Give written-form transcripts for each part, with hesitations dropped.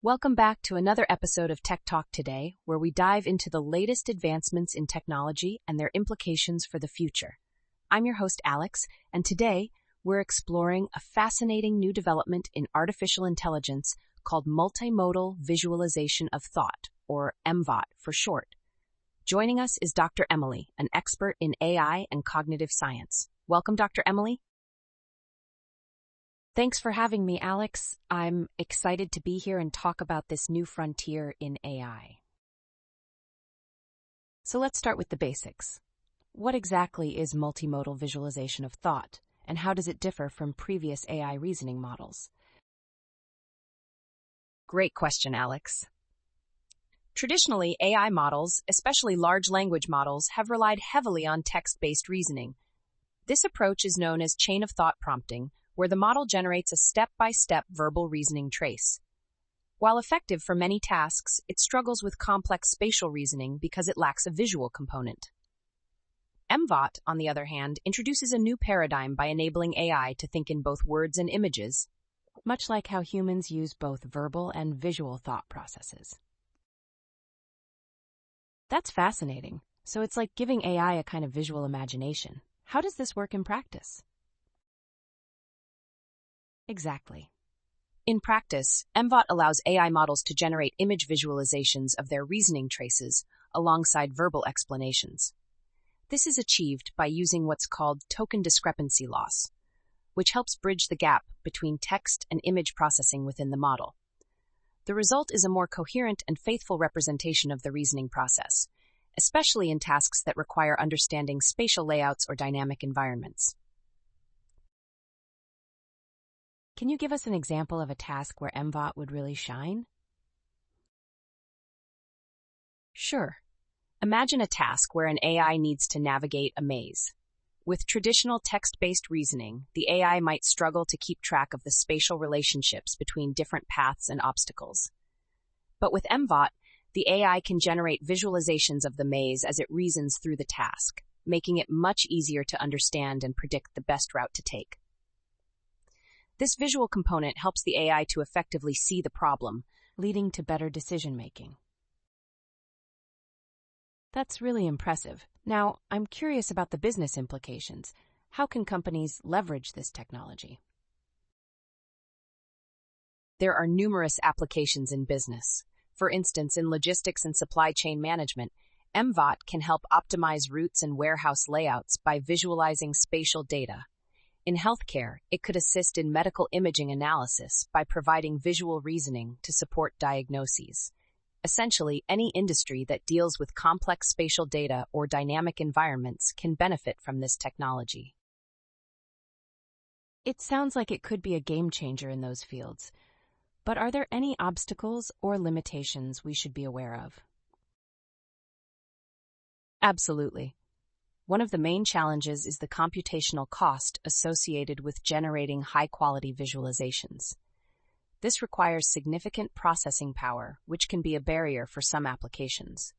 Welcome back to another episode of Tech Talk Today, where we dive into the latest advancements in technology and their implications for the future. I'm your host, Alex, and today we're exploring a fascinating new development in artificial intelligence called Multimodal Visualization-of-Thought, or MVoT for short. Joining us is Dr. Emily, an expert in AI and cognitive science. Welcome, Dr. Emily. Thanks for having me, Alex. I'm excited to be here and talk about this new frontier in AI. So let's start with the basics. What exactly is multimodal visualization of thought, and how does it differ from previous AI reasoning models? Great question, Alex. Traditionally, AI models, especially large language models, have relied heavily on text-based reasoning. This approach is known as chain of thought prompting, where the model generates a step-by-step verbal reasoning trace. While effective for many tasks, it struggles with complex spatial reasoning because it lacks a visual component. MVoT, on the other hand, introduces a new paradigm by enabling AI to think in both words and images, much like how humans use both verbal and visual thought processes. That's fascinating. So it's like giving AI a kind of visual imagination. How does this work in practice? Exactly. In practice, MVoT allows AI models to generate image visualizations of their reasoning traces alongside verbal explanations. This is achieved by using what's called token discrepancy loss, which helps bridge the gap between text and image processing within the model. The result is a more coherent and faithful representation of the reasoning process, especially in tasks that require understanding spatial layouts or dynamic environments. Can you give us an example of a task where MVoT would really shine? Sure. Imagine a task where an AI needs to navigate a maze. With traditional text-based reasoning, the AI might struggle to keep track of the spatial relationships between different paths and obstacles. But with MVoT, the AI can generate visualizations of the maze as it reasons through the task, making it much easier to understand and predict the best route to take. This visual component helps the AI to effectively see the problem, leading to better decision-making. That's really impressive. Now, I'm curious about the business implications. How can companies leverage this technology? There are numerous applications in business. For instance, in logistics and supply chain management, MVoT can help optimize routes and warehouse layouts by visualizing spatial data. In healthcare, it could assist in medical imaging analysis by providing visual reasoning to support diagnoses. Essentially, any industry that deals with complex spatial data or dynamic environments can benefit from this technology. It sounds like it could be a game changer in those fields. But are there any obstacles or limitations we should be aware of? Absolutely. One of the main challenges is the computational cost associated with generating high-quality visualizations. This requires significant processing power, which can be a barrier for some applications.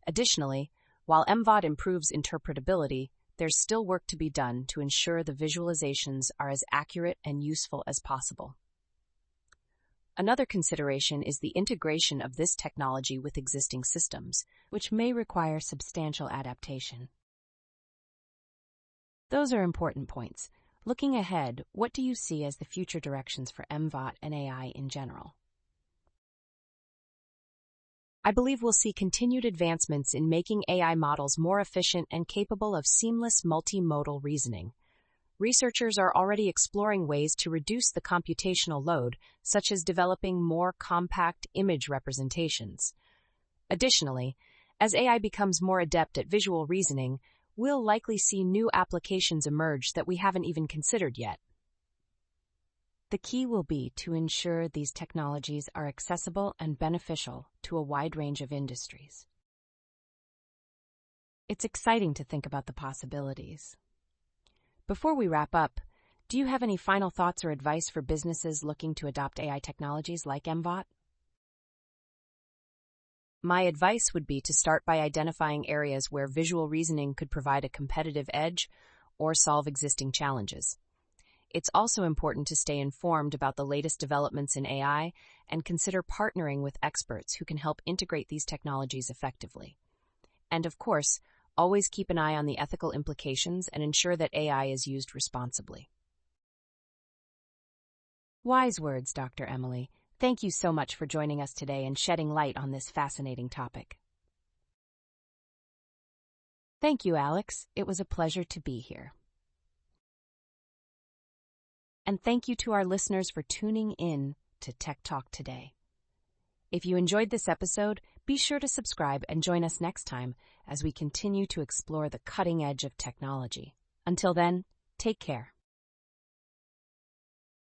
Additionally, while MVoT improves interpretability, there's still work to be done to ensure the visualizations are as accurate and useful as possible. Another consideration is the integration of this technology with existing systems, which may require substantial adaptation. Those are important points. Looking ahead, what do you see as the future directions for MVoT and AI in general? I believe we'll see continued advancements in making AI models more efficient and capable of seamless multimodal reasoning. Researchers are already exploring ways to reduce the computational load, such as developing more compact image representations. Additionally, as AI becomes more adept at visual reasoning, we'll likely see new applications emerge that we haven't even considered yet. The key will be to ensure these technologies are accessible and beneficial to a wide range of industries. It's exciting to think about the possibilities. Before we wrap up, do you have any final thoughts or advice for businesses looking to adopt AI technologies like MVoT? My advice would be to start by identifying areas where visual reasoning could provide a competitive edge or solve existing challenges. It's also important to stay informed about the latest developments in AI and consider partnering with experts who can help integrate these technologies effectively. And of course, always keep an eye on the ethical implications and ensure that AI is used responsibly. Wise words, Dr. Emily. Thank you so much for joining us today and shedding light on this fascinating topic. Thank you, Alex. It was a pleasure to be here. And thank you to our listeners for tuning in to Tech Talk today. If you enjoyed this episode, be sure to subscribe and join us next time as we continue to explore the cutting edge of technology. Until then, take care.